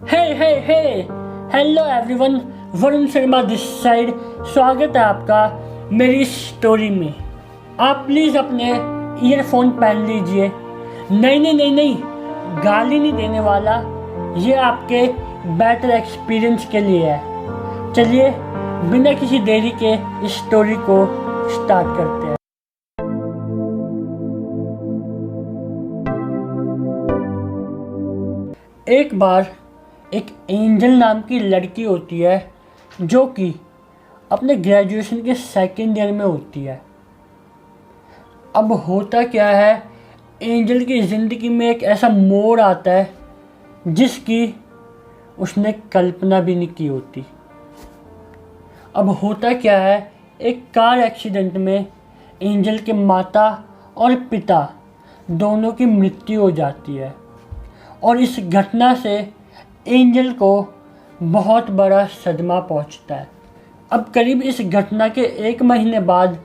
Hey hello everyone, Varun Sharma this side. स्वागत है आपका मेरी स्टोरी में। आप प्लीज़ अपने ईयरफोन पहन लीजिए। नहीं, गाली नहीं देने वाला, ये आपके बेटर एक्सपीरियंस के लिए है। चलिए बिना किसी देरी के इस स्टोरी को स्टार्ट करते हैं। एक बार एक एंजल नाम की लड़की होती है जो कि अपने ग्रेजुएशन के सेकेंड ईयर में होती है। अब होता क्या है, एंजल की ज़िंदगी में एक ऐसा मोड़ आता है जिसकी उसने कल्पना भी नहीं की होती। अब होता क्या है, एक कार एक्सीडेंट में एंजल के माता और पिता दोनों की मृत्यु हो जाती है और इस घटना से एंजल को बहुत बड़ा सदमा पहुंचता है। अब करीब इस घटना के 1 महीने बाद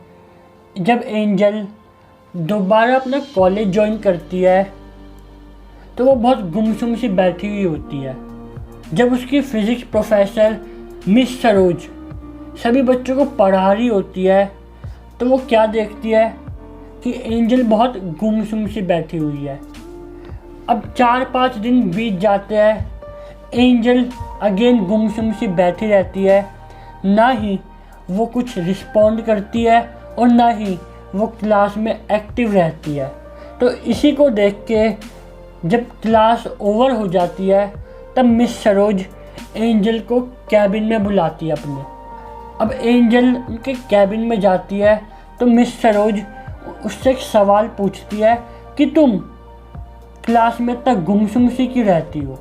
जब एंजल दोबारा अपना कॉलेज ज्वाइन करती है तो वो बहुत गुमसुम सी बैठी हुई होती है। जब उसकी फिज़िक्स प्रोफेसर मिस सरोज सभी बच्चों को पढ़ा रही होती है तो वो क्या देखती है कि एंजल बहुत गुमसुम सी बैठी हुई है। अब 4-5 दिन बीत जाते हैं, एंजल अगेन गुमसुम सी बैठी रहती है। ना ही वो कुछ रिस्पॉन्ड करती है और ना ही वो क्लास में एक्टिव रहती है। तो इसी को देख के जब क्लास ओवर हो जाती है तब मिस सरोज एंजल को कैबिन में बुलाती है अपने। अब एंजल उनके कैबिन में जाती है तो मिस सरोज उससे एक सवाल पूछती है कि तुम क्लास में इतना गुमसुम सी क्यों रहती हो।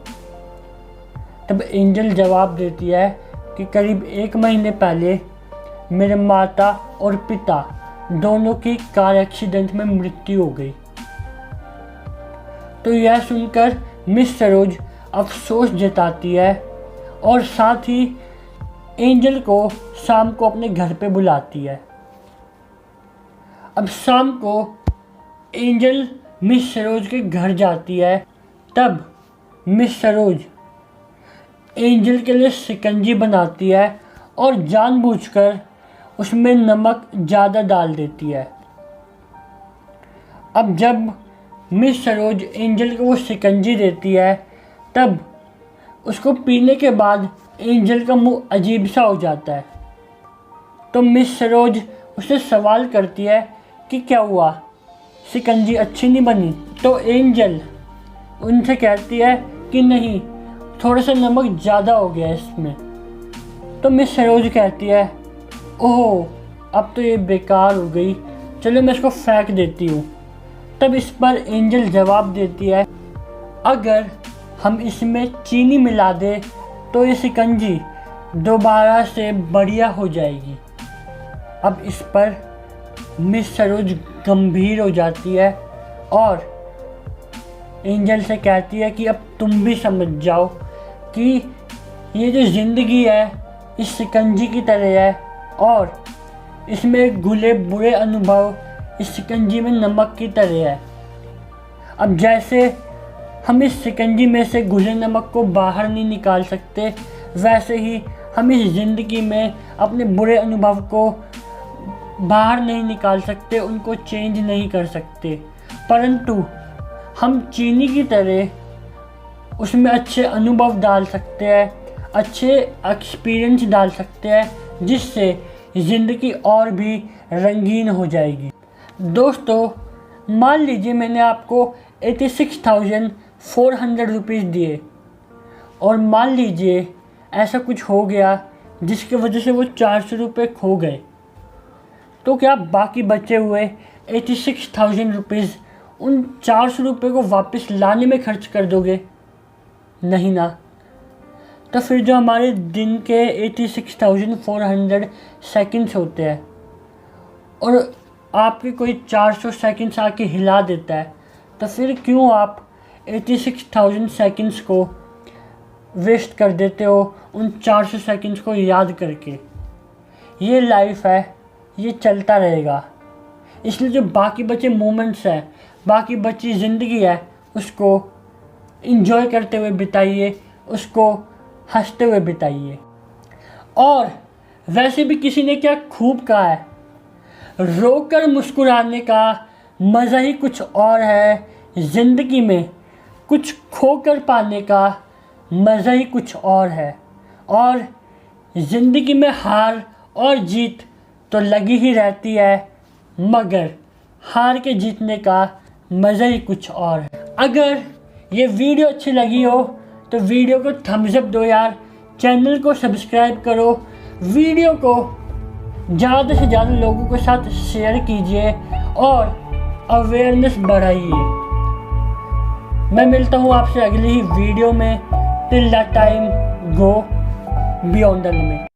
तब एंजल जवाब देती है कि करीब 1 महीने पहले मेरे माता और पिता दोनों की कार एक्सीडेंट में मृत्यु हो गई। तो यह सुनकर मिस सरोज अफसोस जताती है और साथ ही एंजल को शाम को अपने घर पे बुलाती है। अब शाम को एंजल मिस सरोज के घर जाती है। तब मिस सरोज एंजल के लिए शिकंजी बनाती है और जानबूझकर उसमें नमक ज़्यादा डाल देती है। अब जब मिस सरोज एंजल को वो शिकंजी देती है तब उसको पीने के बाद एंजल का मुंह अजीब सा हो जाता है। तो मिस सरोज उससे सवाल करती है कि क्या हुआ, शिकंजी अच्छी नहीं बनी। तो एंजल उनसे कहती है कि नहीं, थोड़ा सा नमक ज़्यादा हो गया इसमें। तो मिस सरोज कहती है, ओह अब तो ये बेकार हो गई, चलो मैं इसको फेंक देती हूँ। तब इस पर एंजल जवाब देती है, अगर हम इसमें चीनी मिला दें तो ये शिकंजी दोबारा से बढ़िया हो जाएगी। अब इस पर मिस सरोज गंभीर हो जाती है और एंजल से कहती है कि अब तुम भी समझ जाओ कि ये जो ज़िंदगी है इस शिकंजी की तरह है और इसमें घुले बुरे अनुभव इस शिकंजी में नमक की तरह है। अब जैसे हम इस शिकंजी में से घुले नमक को बाहर नहीं निकाल सकते, वैसे ही हम इस ज़िंदगी में अपने बुरे अनुभव को बाहर नहीं निकाल सकते, उनको चेंज नहीं कर सकते, परंतु हम चीनी की तरह उसमें अच्छे अनुभव डाल सकते हैं, अच्छे एक्सपीरियंस डाल सकते हैं, जिससे ज़िंदगी और भी रंगीन हो जाएगी। दोस्तों, मान लीजिए मैंने आपको 86,400 रुपीज़ दिए और मान लीजिए ऐसा कुछ हो गया जिसकी वजह से वो 400 रुपये खो गए, तो क्या बाकी बचे हुए 86,000 रुपीज़ उन 400 रुपये को वापस लाने में खर्च कर दोगे? नहीं ना। तो फिर जो हमारे दिन के 86,400 सेकंड्स होते हैं और आपके कोई 400 सेकंड्स आके हिला देता है, तो फिर क्यों आप 86,000 सेकंड्स को वेस्ट कर देते हो उन 400 सेकंड्स को याद करके? ये लाइफ है, ये चलता रहेगा। इसलिए जो बाकी बचे मोमेंट्स हैं, बाकी बची ज़िंदगी है, उसको एंजॉय करते हुए बिताइए, उसको हंसते हुए बिताइए। और वैसे भी किसी ने क्या खूब कहा है, रोकर मुस्कुराने का मज़ा ही कुछ और है, ज़िंदगी में कुछ खोकर पाने का मज़ा ही कुछ और है। और ज़िंदगी में हार और जीत तो लगी ही रहती है, मगर हार के जीतने का मज़ा ही कुछ और है। अगर ये वीडियो अच्छी लगी हो तो वीडियो को थम्स अप दो यार, चैनल को सब्सक्राइब करो, वीडियो को ज़्यादा से ज़्यादा लोगों के साथ शेयर कीजिए और अवेयरनेस बढ़ाइए। मैं मिलता हूँ आपसे अगली ही वीडियो में। Till that time, go beyond the limit.